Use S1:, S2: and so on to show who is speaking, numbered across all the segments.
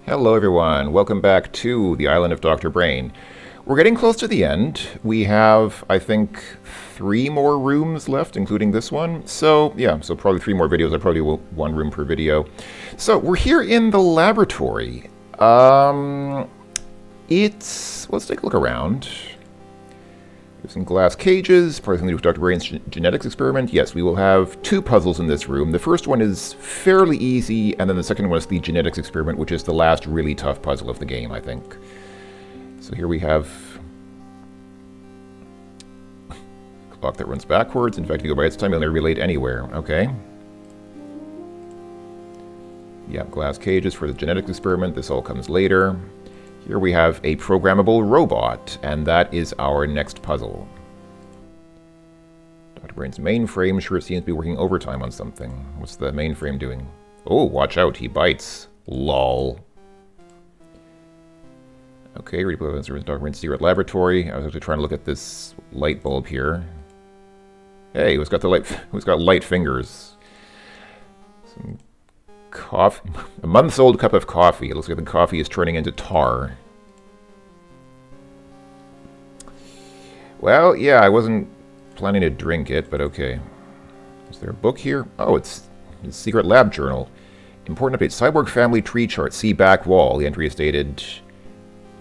S1: Hello everyone, welcome back to the Island of Dr. Brain. We're getting close to the end. We have, I think, 3 more rooms left, including this one. So probably 3 more videos. I probably will 1 room per video. So we're here in the laboratory. Let's take a look around. There's some glass cages, probably something to do with Dr. Brain's genetics experiment. Yes, we will have 2 puzzles in this room. The first one is fairly easy, and then the second one is the genetics experiment, which is the last really tough puzzle of the game, I think. So here we have a clock that runs backwards. In fact, if you go by its time, you'll never be late anywhere. Okay. Yeah, glass cages for the genetics experiment. This all comes later. Here we have a programmable robot, and that is our next puzzle. Dr. Brain's mainframe sure seems to be working overtime on something. What's the mainframe doing? Oh, watch out, he bites. Lol. Okay, replay of Dr. Brain's secret laboratory. I was actually trying to look at this light bulb here. Hey, who's got light fingers? Some coffee. A month-old cup of coffee. It looks like the coffee is turning into tar. Well, yeah, I wasn't planning to drink it, but okay. Is there a book here? Oh, it's his secret lab journal. Important update. Cyborg family tree chart. See back wall. The entry is dated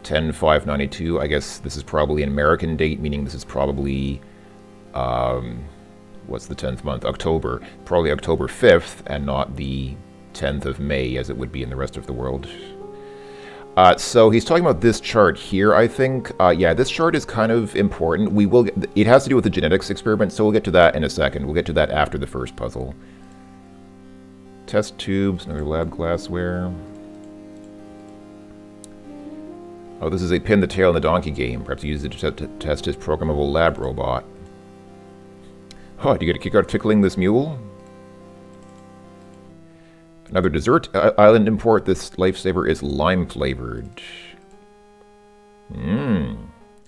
S1: 10/5/92. I guess this is probably an American date, meaning this is probably what's the 10th month? October. Probably October 5th, and not the 10th of May, as it would be in the rest of the world. So he's talking about this chart here, I think. Yeah, this chart is kind of important. It has to do with the genetics experiment, so we'll get to that in a second. We'll get to that after the first puzzle. Test tubes, another lab glassware. Oh, this is a pin the tail in the donkey game. Perhaps he uses it to test his programmable lab robot. Oh, do you get a kick out of tickling this mule? Another dessert island import. This lifesaver is lime flavored.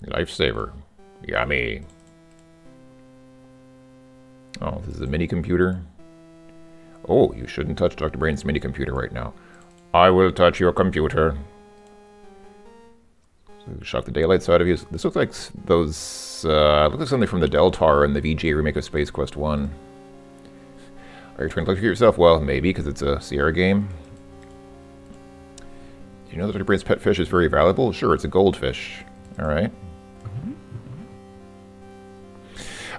S1: Lifesaver. Yummy. Oh, this is a mini computer. Oh, you shouldn't touch Dr. Brain's mini computer right now. I will touch your computer. So shock the daylights out of you. This looks like those. Looks like something from the Deltar and the VGA remake of Space Quest 1. Are you trying to electrocute yourself? Well, maybe, because it's a Sierra game. Do you know that Dr. Brain's pet fish is very valuable? Sure, it's a goldfish. Alright.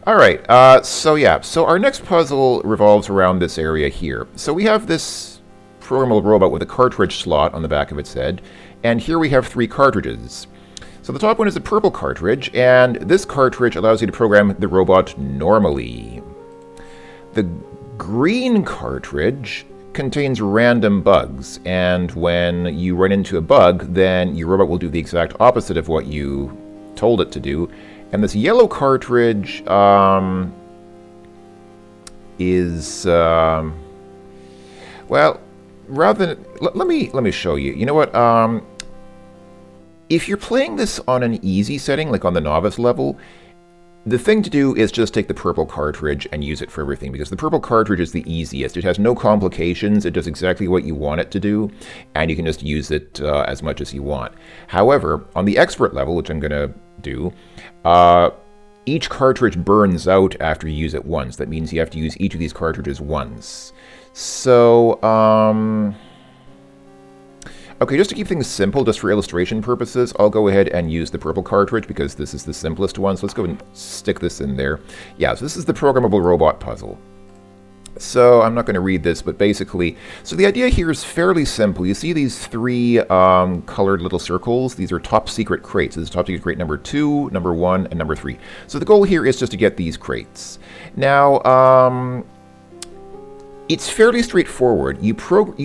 S1: Alright, so our next puzzle revolves around this area here. So we have this programmable robot with a cartridge slot on the back of its head, and here we have 3 cartridges. So the top one is a purple cartridge, and this cartridge allows you to program the robot normally. The green cartridge contains random bugs, and when you run into a bug, then your robot will do the exact opposite of what you told it to do. And this yellow cartridge is well, rather than let me show you. You know what? If you're playing this on an easy setting, like on the novice level, the thing to do is just take the purple cartridge and use it for everything, because the purple cartridge is the easiest. It has no complications. It does exactly what you want it to do, and you can just use it as much as you want. However, on the expert level, which I'm going to do, each cartridge burns out after you use it once. That means you have to use each of these cartridges once. So, okay, just to keep things simple, just for illustration purposes, I'll go ahead and use the purple cartridge because this is the simplest one. So let's go and stick this in there. Yeah, so this is the programmable robot puzzle. So I'm not going to read this, but basically, so the idea here is fairly simple. You see these 3 colored little circles? These are top secret crates. This is top secret crate number 2, number 1, and number 3. So the goal here is just to get these crates. Now, it's fairly straightforward. You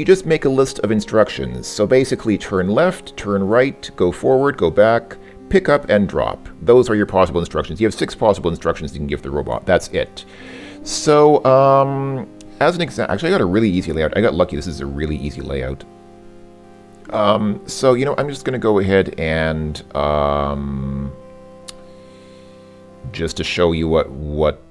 S1: just make a list of instructions. So basically, turn left, turn right, go forward, go back, pick up, and drop. Those are your possible instructions. You have 6 possible instructions you can give the robot. That's it. So, as an example, actually I got a really easy layout. I got lucky. This is a really easy layout. So, you know, I'm just going to go ahead and just to show you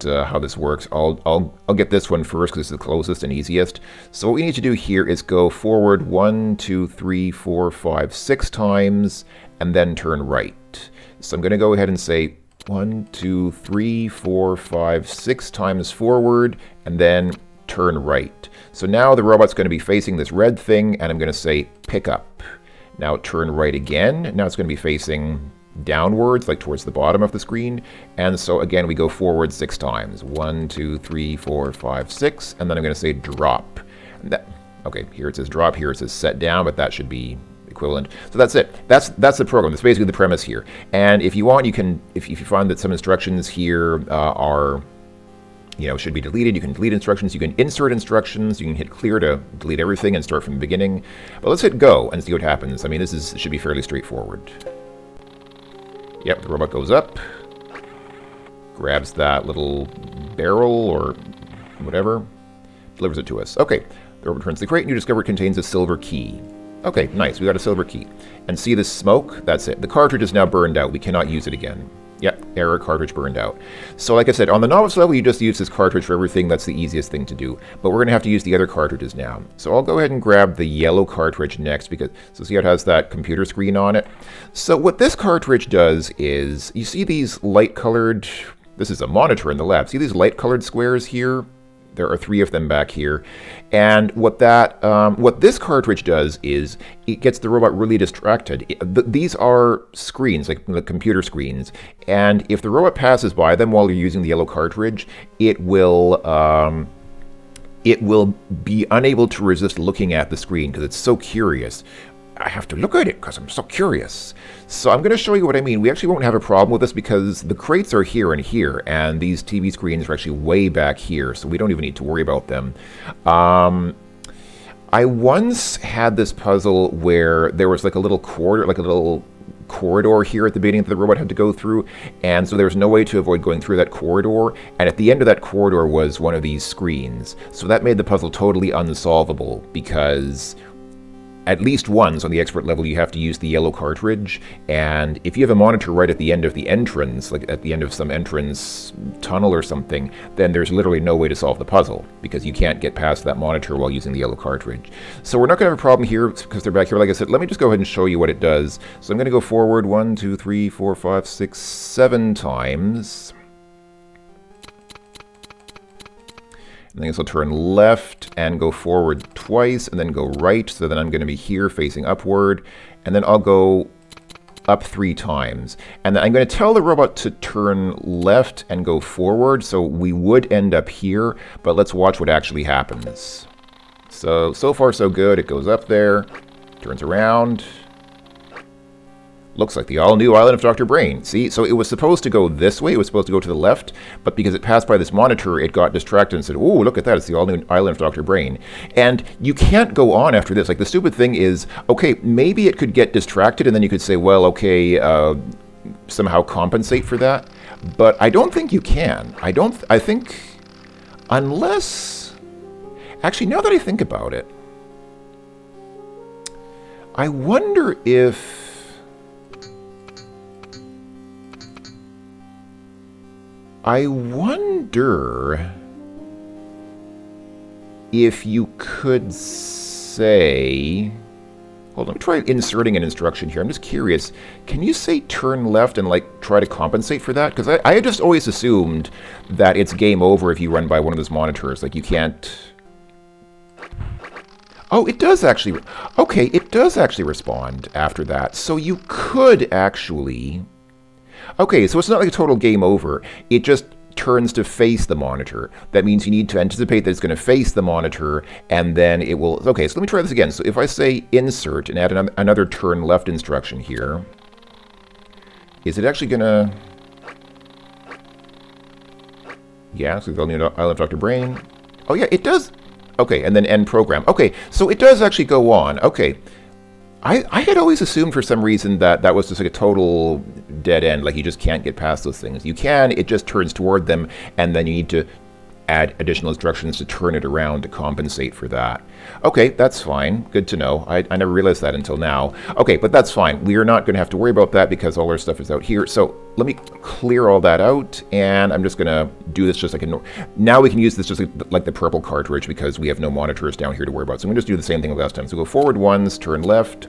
S1: how this works, I'll get this one first because it's the closest and easiest. So what we need to do here is go forward 1, 2, 3, 4, 5, 6 times, and then turn right. So I'm going to go ahead and say 1, 2, 3, 4, 5, 6 times forward, and then turn right. So now the robot's going to be facing this red thing, and I'm going to say pick up. Now turn right again. Now it's going to be facing downwards, like towards the bottom of the screen. And so again, we go forward 6 times. 1, 2, 3, 4, 5, 6. And then I'm going to say drop. Okay, here it says drop, here it says set down, but that should be equivalent. So that's it. That's the program. That's basically the premise here. And if you want, you can, if you find that some instructions here should be deleted, you can delete instructions, you can insert instructions, you can hit clear to delete everything and start from the beginning. But let's hit go and see what happens. I mean, this should be fairly straightforward. Yep, the robot goes up, grabs that little barrel or whatever, delivers it to us. Okay, the robot returns the crate and you discover it contains a silver key. Okay, nice, we got a silver key. And see this smoke? That's it. The cartridge is now burned out. We cannot use it again. Yep, error, cartridge burned out. So like I said, on the novice level, you just use this cartridge for everything. That's the easiest thing to do. But we're going to have to use the other cartridges now. So I'll go ahead and grab the yellow cartridge next, because, so see how it has that computer screen on it? So what this cartridge does is, you see these light-colored, this is a monitor in the lab, see these light-colored squares here? There are 3 of them back here. And what this cartridge does is it gets the robot really distracted. These are screens, like the computer screens. And if the robot passes by them while you're using the yellow cartridge, it will be unable to resist looking at the screen because it's so curious. I have to look at it because I'm so curious. So I'm going to show you what I mean. We actually won't have a problem with this because the crates are here and here, and these TV screens are actually way back here, so we don't even need to worry about them. I once had this puzzle where there was like a little corridor here at the beginning that the robot had to go through, and so there was no way to avoid going through that corridor, and at the end of that corridor was one of these screens. So that made the puzzle totally unsolvable because at least once on the expert level, you have to use the yellow cartridge, and if you have a monitor right at the end of the entrance, like at the end of some entrance tunnel or something, then there's literally no way to solve the puzzle, because you can't get past that monitor while using the yellow cartridge. So we're not going to have a problem here, because they're back here. Like I said, let me just go ahead and show you what it does. So I'm going to go forward 1, 2, 3, 4, 5, 6, 7 times. And then I guess I'll turn left and go forward twice and then go right. So then I'm going to be here facing upward. And then I'll go up 3 times. And then I'm going to tell the robot to turn left and go forward. So we would end up here, but let's watch what actually happens. So far so good. It goes up there, turns around. Looks like the all-new Island of Dr. Brain. See, so it was supposed to go this way. It was supposed to go to the left, but because it passed by this monitor, it got distracted and said, "Oh, look at that! It's the all-new Island of Dr. Brain." And you can't go on after this. Like, the stupid thing is, okay, maybe it could get distracted, and then you could say, well, okay, somehow compensate for that. But I don't think you can. I think, unless, actually, now that I think about it, I wonder if you could say, hold on, let me try inserting an instruction here. I'm just curious. Can you say turn left and like try to compensate for that? Because I had just always assumed that it's game over if you run by one of those monitors. Like, you can't. Oh, it does actually. Okay, it does actually respond after that. So you could actually. Okay, so it's not like a total game over. It just turns to face the monitor. That means you need to anticipate that it's going to face the monitor, and then it will... Okay, so let me try this again. So if I say insert and add another turn left instruction here, is it actually going to... Yeah, so the new Island of Dr. Brain. Oh yeah, it does. Okay, and then end program. Okay, so it does actually go on. Okay. I had always assumed for some reason that that was just like a total dead end, like you just can't get past those things. You can, it just turns toward them, and then you need to add additional instructions to turn it around to compensate for that. Okay, that's fine. Good to know. I never realized that until now. Okay, but that's fine. We are not going to have to worry about that because all our stuff is out here. So let me clear all that out, and I'm just going to do this just like a... Now we can use this just like the purple cartridge because we have no monitors down here to worry about. So I'm going to just do the same thing last time. So go forward once, turn left,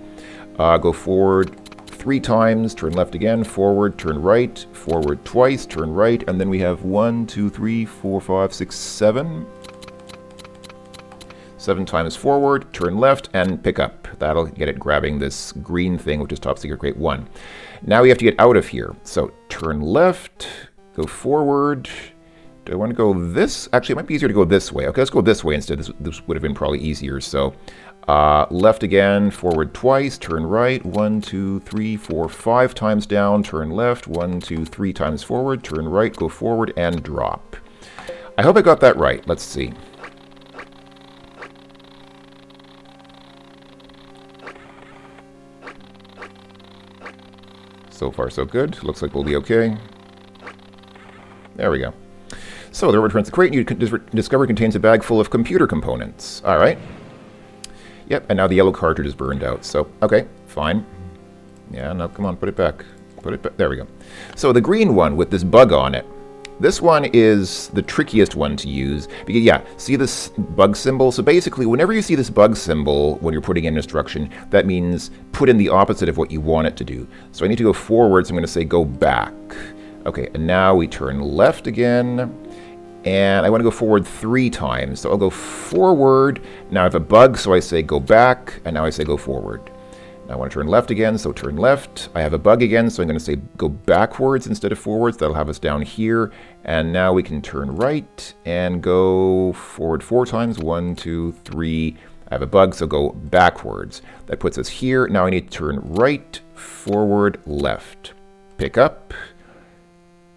S1: go forward 3 times, turn left again, forward, turn right, forward twice, turn right, and then we have 1, 2, 3, 4, 5, 6, 7. 7 times forward, turn left, and pick up. That'll get it grabbing this green thing, which is top secret crate 1. Now we have to get out of here. So turn left, go forward. Do I want to go this? Actually, it might be easier to go this way. Okay, let's go this way instead. This would have been probably easier. So left again, forward twice, turn right, 1, 2, 3, 4, 5 times down, turn left, 1, 2, 3 times forward, turn right, go forward, and drop. I hope I got that right. Let's see. So far, so good. Looks like we'll be okay. There we go. So the robot returns the crate, and you discover contains a bag full of computer components. All right. Yep, and now the yellow cartridge is burned out. So, okay, fine. Yeah, no, come on, put it back. Put it back. There we go. So the green one with this bug on it. This one is the trickiest one to use. Because, yeah, see this bug symbol? So basically, whenever you see this bug symbol when you're putting in an instruction, that means put in the opposite of what you want it to do. So I need to go forward, so I'm going to say go back. Okay, and now we turn left again. And I want to go forward 3 times. So I'll go forward. Now I have a bug, so I say go back. And now I say go forward. Now I want to turn left again, so turn left. I have a bug again, so I'm going to say go backwards instead of forwards. That'll have us down here. And now we can turn right and go forward 4 times. 1, 2, 3. I have a bug, so go backwards. That puts us here. Now I need to turn right, forward, left. Pick up,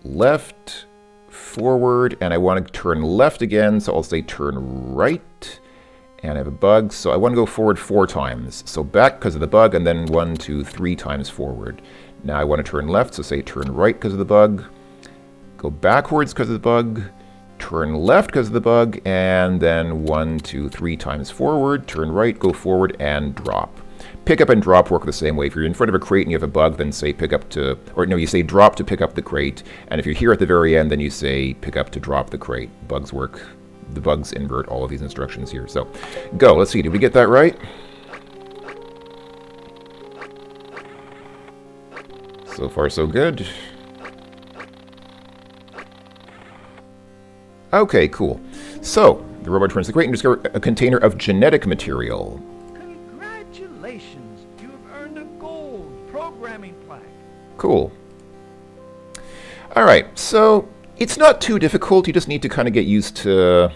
S1: left, forward, and I want to turn left again, so I'll say turn right, and I have a bug, so I want to go forward 4 times. So back because of the bug, and then 1, 2, 3 times forward. Now I want to turn left, so say turn right because of the bug, go backwards because of the bug, turn left because of the bug, and then 1, 2, 3 times forward, turn right, go forward, and drop. Pick up and drop work the same way. If you're in front of a crate and you have a bug, then say pick up to, or no, you say drop to pick up the crate. And if you're here at the very end, then you say pick up to drop the crate. Bugs work, the bugs invert all of these instructions here. So go, let's see, did we get that right? So far, so good. Okay, cool. So the robot turns the crate and discovers a container of genetic material.
S2: Congratulations, you have earned a gold programming plaque.
S1: Cool. All right, so it's not too difficult. You just need to kind of get used to...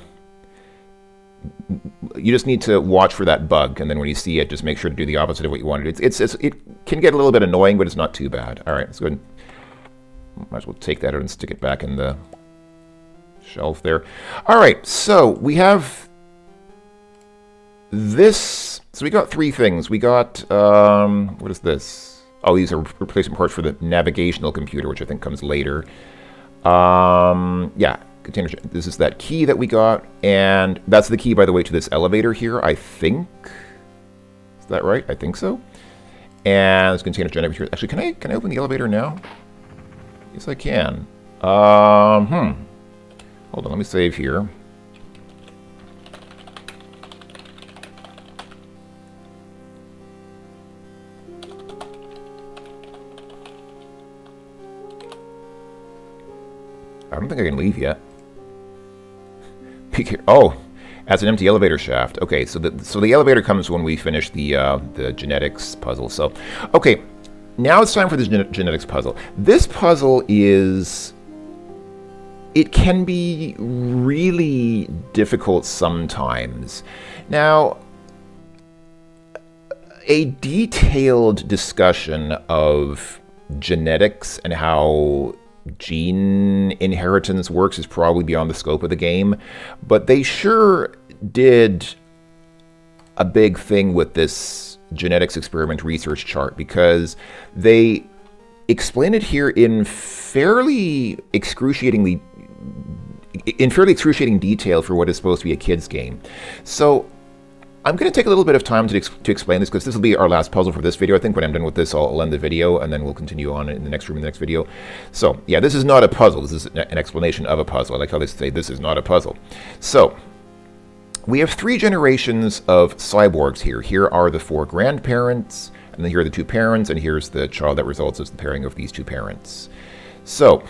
S1: You just need to watch for that bug, and then when you see it, just make sure to do the opposite of what you wanted. It can get a little bit annoying, but it's not too bad. All right, let's go ahead and... Might as well take that out and stick it back in the shelf there. All right, so we have this... So we got 3 things. We got, what is this? Oh, these are replacement parts for the navigational computer, which I think comes later. Yeah, container. This is that key that we got, and that's the key, by the way, to this elevator here, I think. Is that right? I think so. And this container generator. Actually, can I open the elevator now? Yes, I can. Hold on, let me save here. I don't think I can leave yet. Oh, as an empty elevator shaft. Okay, so the elevator comes when we finish the genetics puzzle. So, okay, now it's time for the genetics puzzle. This puzzle is... It can be really difficult sometimes. Now, a detailed discussion of genetics and how gene inheritance works is probably beyond the scope of the game, but they sure did a big thing with this genetics experiment research chart because they explain it here in fairly excruciatingly in fairly excruciating detail for what is supposed to be a kid's game. So I'm going to take a little bit of time to explain this, because this will be our last puzzle for this video. I think when I'm done with this, I'll end the video, and then we'll continue on in the next room in the next video. So, yeah, this is not a puzzle. This is an explanation of a puzzle. I like how they say this is not a puzzle. So, we have 3 generations of cyborgs here. Here are the 4 grandparents, and then here are the 2 parents, and here's the child that results as the pairing of these 2 parents. So,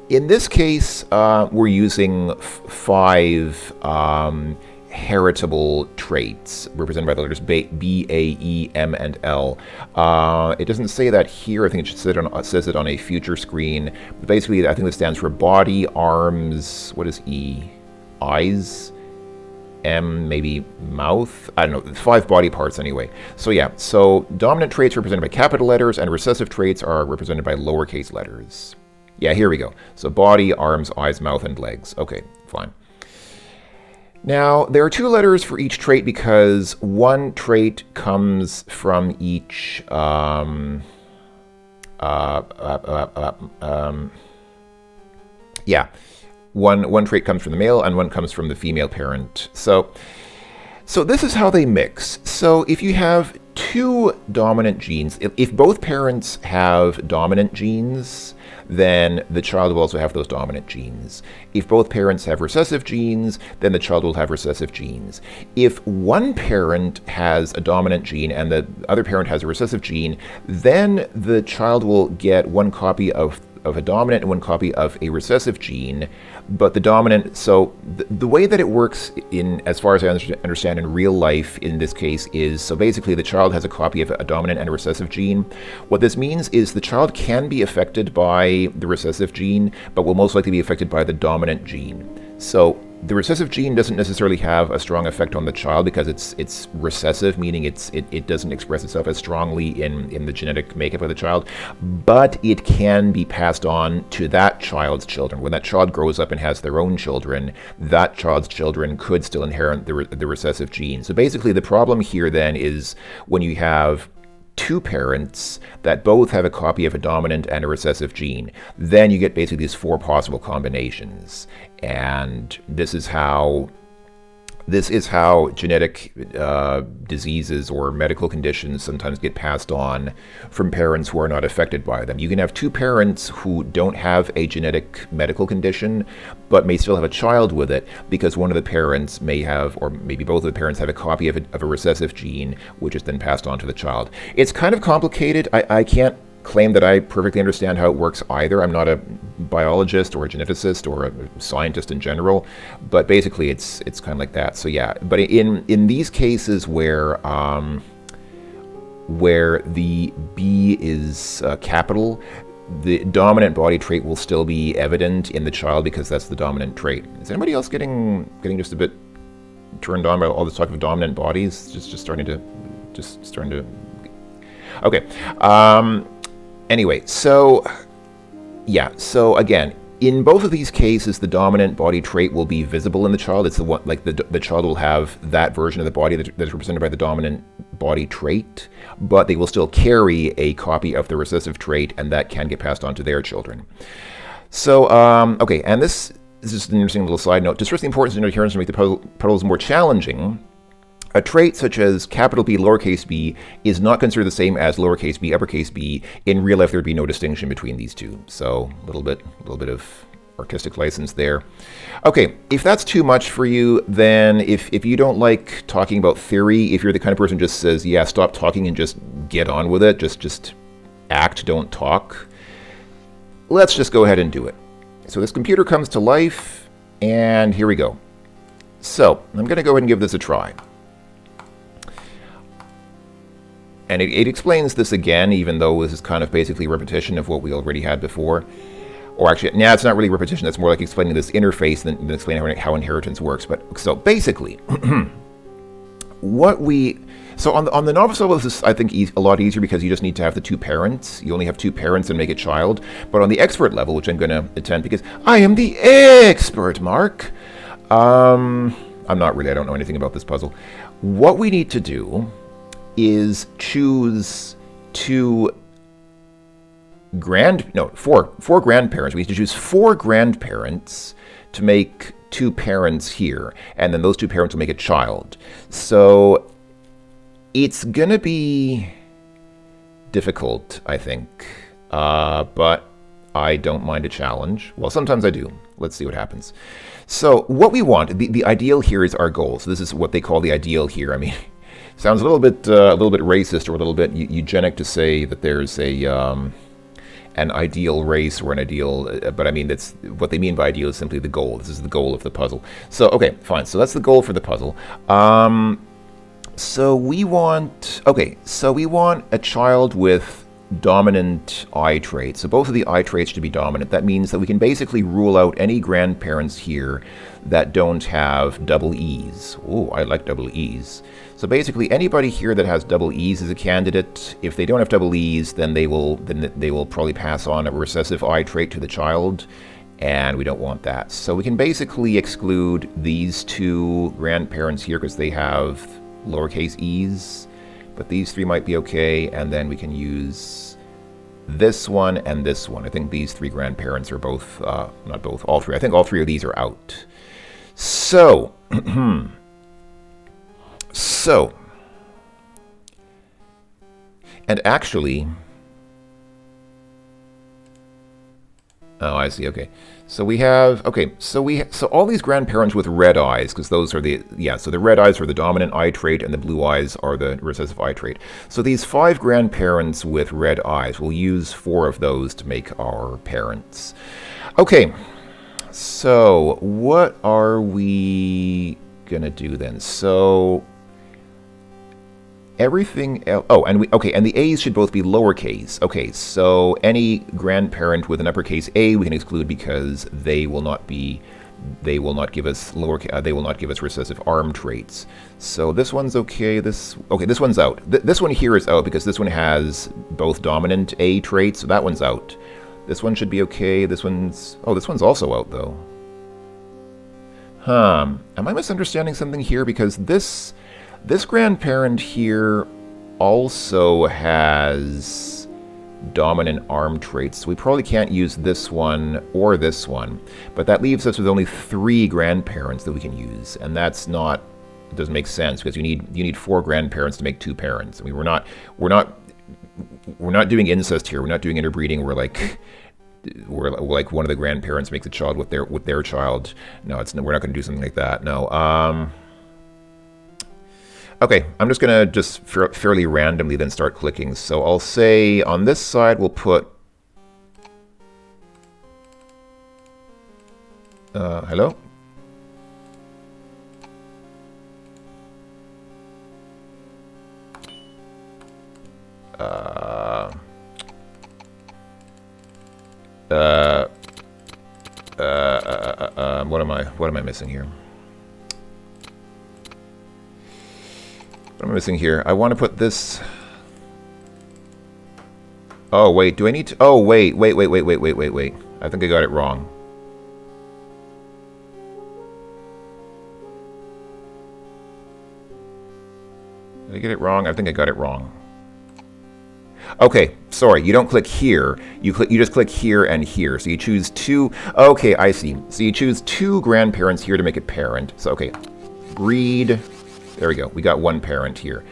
S1: in this case, we're using 5 heritable traits represented by the letters B, A, E, M, and L. It doesn't say that here. I think it says it on a future screen. But basically, I think this stands for body, arms. What is E? Eyes. M, maybe mouth. I don't know. 5 body parts anyway. So yeah. So dominant traits are represented by capital letters, and recessive traits are represented by lowercase letters. Yeah, here we go. So body, arms, eyes, mouth, and legs. Okay, fine. Now, there are 2 letters for each trait because one trait comes from each one trait comes from the male and one comes from the female parent. So this is how they mix. So if you have 2 dominant genes, if both parents have dominant genes, then the child will also have those dominant genes. If both parents have recessive genes, then the child will have recessive genes. If one parent has a dominant gene and the other parent has a recessive gene, then the child will get one copy of a dominant and one copy of a recessive gene. But the dominant, so the way that it works in, as far as I understand in real life in this case, is, so basically the child has a copy of a dominant and a recessive gene. What this means is the child can be affected by the recessive gene, but will most likely be affected by the dominant gene. So the recessive gene doesn't necessarily have a strong effect on the child because it's recessive, meaning it doesn't express itself as strongly in the genetic makeup of the child, but it can be passed on to that child's children. When that child grows up and has their own children, that child's children could still inherit the recessive gene. So basically the problem here then is when you have 2 parents that both have a copy of a dominant and a recessive gene, then you get basically these 4 possible combinations. And this is how genetic diseases or medical conditions sometimes get passed on from parents who are not affected by them. You can have 2 parents who don't have a genetic medical condition, but may still have a child with it because one of the parents may have, or maybe both of the parents have a copy of a recessive gene, which is then passed on to the child. It's kind of complicated. I can't claim that I perfectly understand how it works either. I'm not a biologist or a geneticist or a scientist in general, but basically it's kind of like that. So yeah, but in these cases where the B is capital, the dominant body trait will still be evident in the child because that's the dominant trait. Is anybody else getting just a bit turned on by all this talk of dominant bodies? Just starting to. Okay. Anyway, so yeah, so again, in both of these cases, the dominant body trait will be visible in the child. It's the one, like the child will have that version of the body that's represented by the dominant body trait, but they will still carry a copy of the recessive trait, and that can get passed on to their children. So, okay, and this is just an interesting little side note. To stress the importance of adherence to make the puzzles more challenging, a trait such as capital B, lowercase b, is not considered the same as lowercase b, uppercase b. In real life, there'd be no distinction between these two. So a little bit of artistic license there. Okay, if that's too much for you, then if you don't like talking about theory, if you're the kind of person who just says, yeah, stop talking and just get on with it, just act, don't talk, let's just go ahead and do it. So this computer comes to life, and here we go. So I'm going to go ahead and give this a try. And it explains this again, even though this is kind of basically repetition of what we already had before. Or actually, it's not really repetition. That's more like explaining this interface than explaining how inheritance works. But so basically, so on the novice level, this is, I think, a lot easier because you just need to have the 2 parents. You only have 2 parents and make a child. But on the expert level, which I'm going to attempt because I am the expert, Mark. I'm not really. I don't know anything about this puzzle. What we need to do is choose 2 four grandparents. We need to choose four grandparents to make two parents here, and then those two parents will make a child. So it's gonna be difficult, I think, but I don't mind a challenge. Well, sometimes I do. Let's see what happens. So what we want, the ideal here is our goal. So this is what they call the ideal here. I mean, sounds a little bit racist or a little bit eugenic to say that there's an ideal race or an ideal, but I mean, that's what they mean by ideal is simply the goal. This is the goal of the puzzle. So, okay, fine. So that's the goal for the puzzle. So we want a child with dominant eye traits. So both of the eye traits should be dominant. That means that we can basically rule out any grandparents here that don't have double E's. Oh, I like double E's. So basically anybody here that has double E's is a candidate. If they don't have double E's, then they will probably pass on a recessive eye trait to the child, and we don't want that. So we can basically exclude these two grandparents here because they have lowercase e's, but these three might be okay, and then we can use this one and this one. I think these three grandparents are both, not both, all three. I think all three of these are out. So, and actually, oh, I see, okay. So we have, okay, so all these grandparents with red eyes, because those are so the red eyes are the dominant eye trait and the blue eyes are the recessive eye trait. So these 5 grandparents with red eyes, we'll use 4 of those to make our parents. Okay, so what are we gonna do then? So everything else, and the A's should both be lowercase. Okay, so any grandparent with an uppercase A we can exclude because they will not give us they will not give us recessive arm traits. So this one's okay. This one's out. This one here is out because this one has both dominant A traits, so that one's out. This one should be okay. This one's also out though. Am I misunderstanding something here? Because this grandparent here also has dominant arm traits. So we probably can't use this one or this one, but that leaves us with only 3 grandparents that we can use, and that's not, it doesn't make sense because you need 4 grandparents to make 2 parents. I mean, we're not doing incest here. We're not doing interbreeding. We're like one of the grandparents makes a child with their child. No, we're not going to do something like that. No. Okay, I'm just going to fairly randomly then start clicking. So I'll say on this side we'll put... hello? What am I missing here? What am I missing here? I want to put this... Oh, wait, do I need to... Oh, wait. I think I got it wrong. Did I get it wrong? I think I got it wrong. Okay, sorry, you don't click here. You just click here and here. So you choose 2... Okay, I see. So you choose 2 grandparents here to make a parent. So, okay, breed... There we go. We got 1 parent here.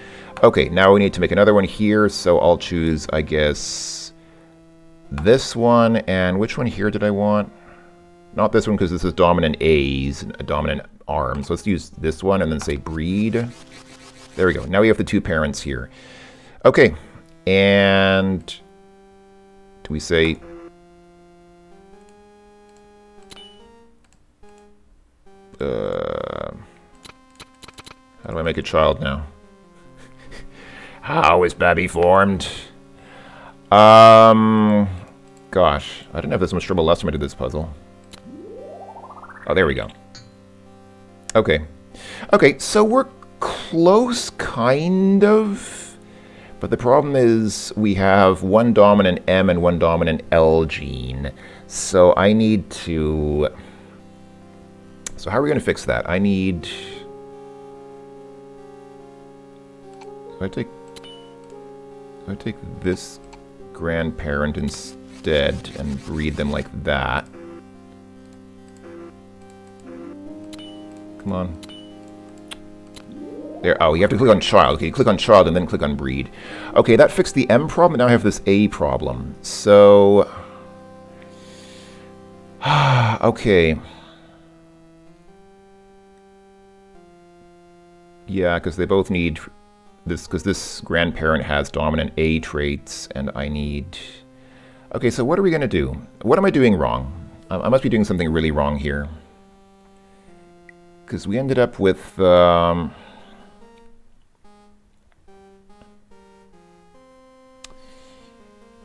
S1: Okay, now we need to make another one here, so I'll choose, I guess, this one. And which one here did I want? Not this one, because this is dominant A's, dominant arms. Let's use this one and then say breed. There we go. Now we have the 2 parents here. Okay, and do we say... How do I make a child now? How is Babby formed? Gosh, I didn't have this much trouble last time I did this puzzle. Oh, there we go. Okay. Okay, so we're close, kind of. But the problem is we have 1 dominant M and 1 dominant L gene. So I need to... So how are we going to fix that? I need... I take this grandparent and instead and breed them like that. Come on. There. Oh, you have to click on child. Okay, you click on child and then click on breed. Okay, that fixed the M problem. Now I have this A problem. So... okay. Yeah, because they both need this, because this grandparent has dominant A traits, and I need... Okay, so what are we going to do? What am I doing wrong? I must be doing something really wrong here. Because we ended up with...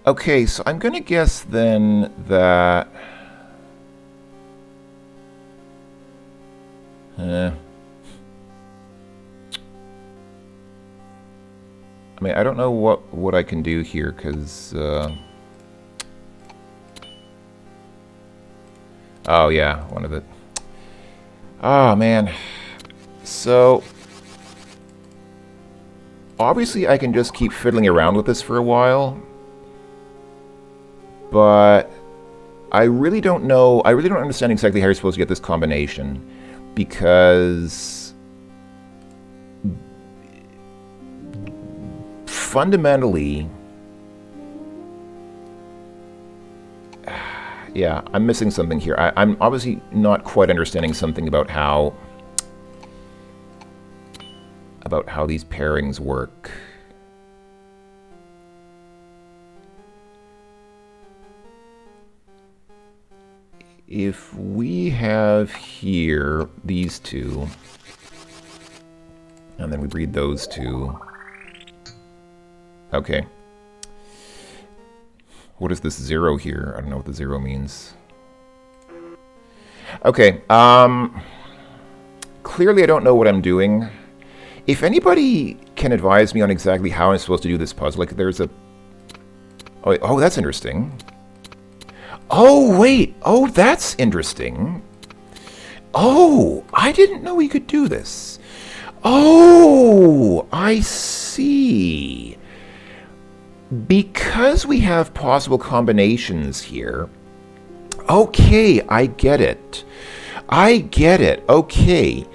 S1: Okay, so I'm going to guess then that... I mean, I don't know what I can do here, because... Oh, yeah, one of the... Oh, man. So... Obviously, I can just keep fiddling around with this for a while. But... I really don't know... I really don't understand exactly how you're supposed to get this combination. Because... fundamentally... Yeah, I'm missing something here. I'm obviously not quite understanding something about how these pairings work. If we have here these two, and then we breed those two. Okay. What is this 0 here? I don't know what the 0 means. Okay, clearly I don't know what I'm doing. If anybody can advise me on exactly how I'm supposed to do this puzzle, like there's a... Oh, that's interesting. Oh, wait! Oh, that's interesting. Oh, I didn't know we could do this. Oh, I see. Because we have possible combinations here... Okay, I get it. I get it. Okay.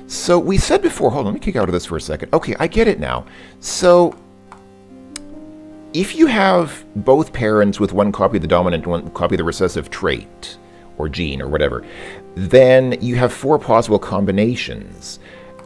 S1: So we said before... Hold on, let me kick out of this for a second. Okay, I get it now. So... if you have both parents with one copy of the dominant and one copy of the recessive trait, or gene, or whatever, then you have 4 possible combinations.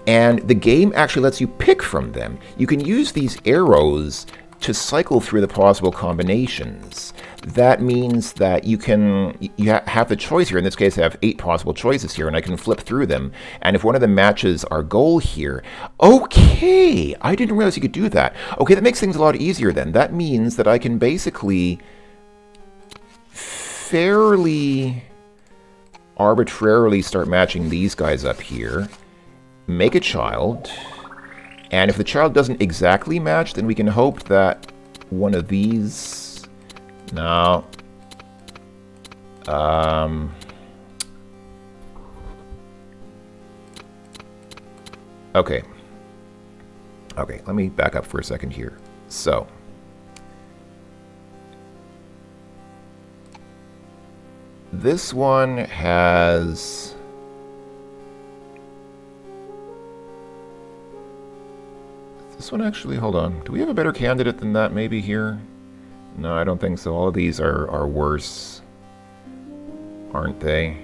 S1: And the game actually lets you pick from them. You can use these arrows to cycle through the possible combinations. That means that you have the choice here. In this case, I have 8 possible choices here, and I can flip through them. And if one of them matches our goal here... Okay! I didn't realize you could do that. Okay, that makes things a lot easier then. That means that I can basically fairly arbitrarily start matching these guys up here. Make a child, and if the child doesn't exactly match, then we can hope that one of these... No. Okay. Okay, let me back up for a second here. So... this one has... This one actually, hold on. Do we have a better candidate than that maybe here? No, I don't think so. All of these are worse. Aren't they?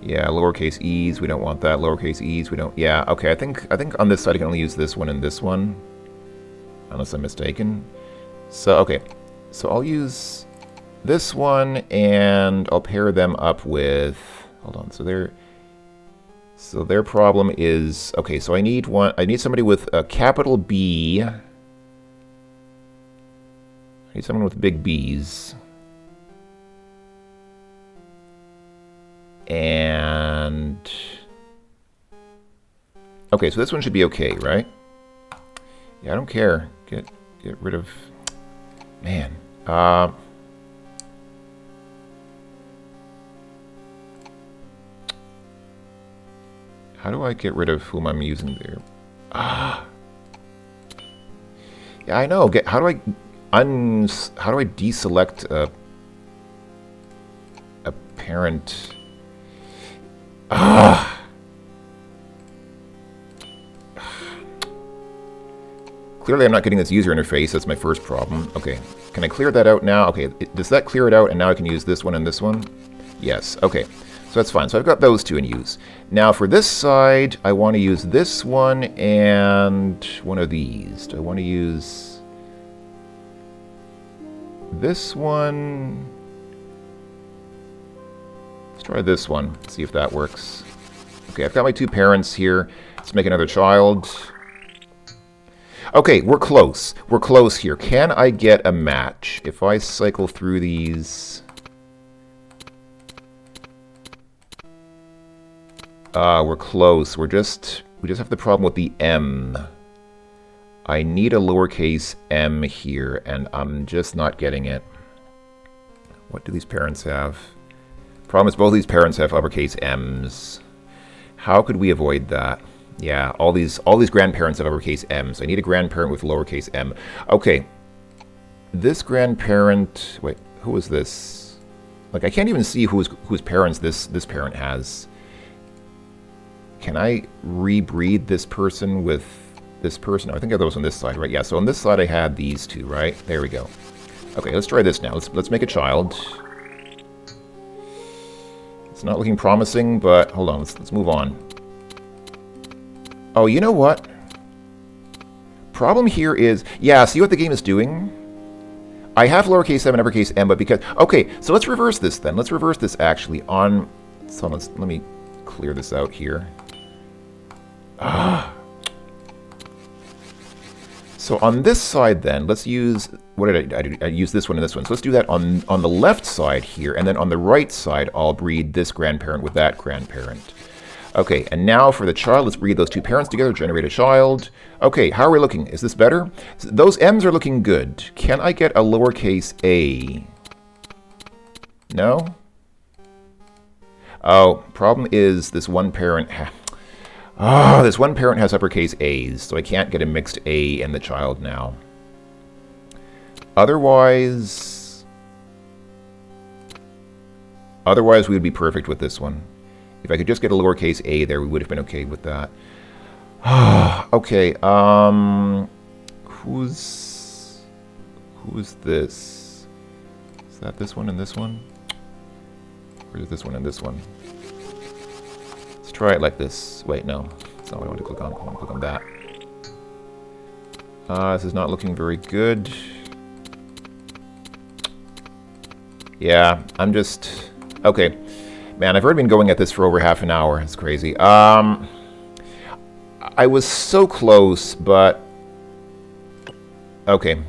S1: Yeah, lowercase e's, we don't want that. Lowercase e's, we don't... Yeah, okay, I think on this side I can only use this one and this one. Unless I'm mistaken. So, okay. So I'll use this one and I'll pair them up with... Hold on, so their problem is... Okay, so I need somebody with a capital B. I need someone with big B's. And... Okay, so this one should be okay, right? Yeah, I don't care. Get rid of... Man. How do I get rid of whom I'm using there? Yeah, I know. How do I deselect a parent? Ah. Clearly, I'm not getting this user interface. That's my first problem. Okay, can I clear that out now? Okay, does that clear it out? And now I can use this one and this one? Yes. Okay, so that's fine. So I've got those two in use. Now for this side, I want to use this one and one of these. Do I want to use this one? Let's try this one. See if that works. Okay, I've got my two parents here. Let's make another child. Okay, we're close. We're close here. Can I get a match? If I cycle through these... we're close. We just have the problem with the M. I need a lowercase m here, and I'm just not getting it. What do these parents have? Problem is both these parents have uppercase M's. How could we avoid that? Yeah, all these grandparents have uppercase M's. I need a grandparent with lowercase m. Okay. This grandparent... Wait, who is this? Like, I can't even see whose parents this parent has. Can I rebreed this person with this person? I think I have those on this side, right? Yeah, so on this side I had these two, right? There we go. Okay, let's try this now. Let's make a child. It's not looking promising, but hold on. Let's move on. Oh, you know what? Problem here is, yeah, see what the game is doing? I have lowercase m and uppercase m, but because... Okay, so let's reverse this then. Let's reverse this actually on... So let me clear this out here. So on this side then, let's use... What did I do? I used this one and this one. So let's do that on the left side here, and then on the right side, I'll breed this grandparent with that grandparent. Okay, and now for the child, let's breed those two parents together, generate a child. Okay, how are we looking? Is this better? Those M's are looking good. Can I get a lowercase a? No? Oh, problem is this one parent... this one parent has uppercase A's, so I can't get a mixed A in the child now. Otherwise, we would be perfect with this one. If I could just get a lowercase a there, we would have been okay with that. Okay, who's this? Is that this one and this one? Or is this one and this one? Let's try it like this. Wait, no. That's not what I want to click on. I want to click on that. This is not looking very good. Yeah, I'm just... Okay. Man, I've already been going at this for over half an hour. It's crazy. I was so close, but... Okay.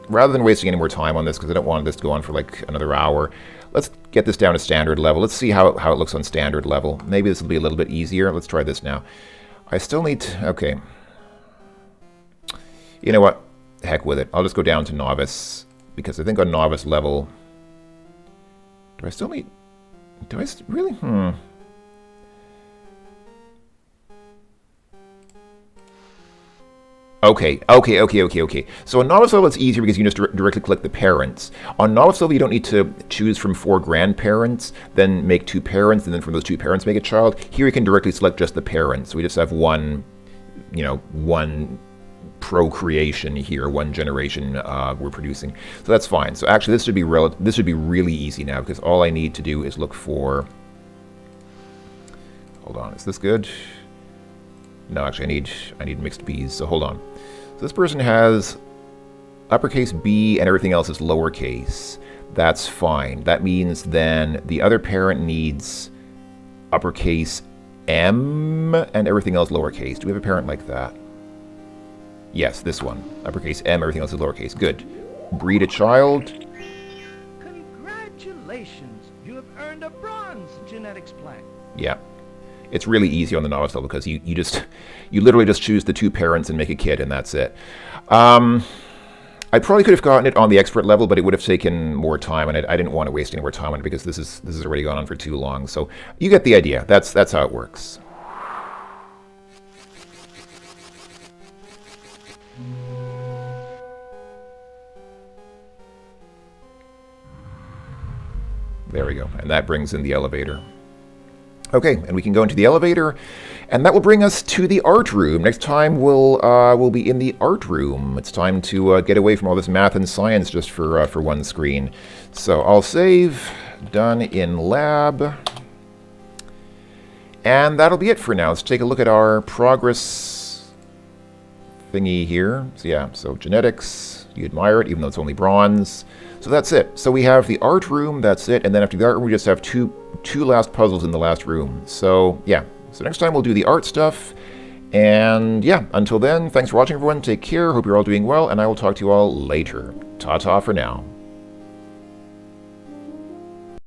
S1: Rather than wasting any more time on this, because I don't want this to go on for like another hour, let's get this down to standard level. Let's see how it looks on standard level. Maybe this will be a little bit easier. Let's try this now. I still need to... Okay. You know what? Heck with it. I'll just go down to novice, because I think on novice level... Do I still need... Do I really? Okay. So on novice level, it's easier because you just directly click the parents. On novice level, you don't need to choose from 4 grandparents, then make 2 parents, and then from those 2 parents make a child. Here you can directly select just the parents. So we just have one procreation here, one generation we're producing. So that's fine. So actually, this should be really easy now, because all I need to do is look for... Hold on, is this good? No, actually, I need mixed B's. So hold on. So this person has uppercase B and everything else is lowercase. That's fine. That means then the other parent needs uppercase M and everything else lowercase. Do we have a parent like that? Yes, this one. Uppercase M, everything else is lowercase. Good. Breed a child.
S2: Congratulations! You have earned a bronze genetics plaque.
S1: Yeah. It's really easy on the novice level because you literally just choose the 2 parents and make a kid, and that's it. I probably could have gotten it on the expert level, but it would have taken more time, and I didn't want to waste any more time on it because this has already gone on for too long. So you get the idea. That's how it works. There we go. And that brings in the elevator. Okay, and we can go into the elevator, and that will bring us to the art room. Next time we'll be in the art room. It's time to get away from all this math and science just for one screen. So I'll save, done in lab, and that'll be it for now. Let's take a look at our progress thingy here. So yeah, so genetics, you admire it, even though it's only bronze. So that's it. So we have the art room, that's it, and then after the art room we just have two last puzzles in the last room. So yeah, so next time we'll do the art stuff, and yeah, until then, thanks for watching everyone, take care, hope you're all doing well, and I will talk to you all later. Ta-ta for now.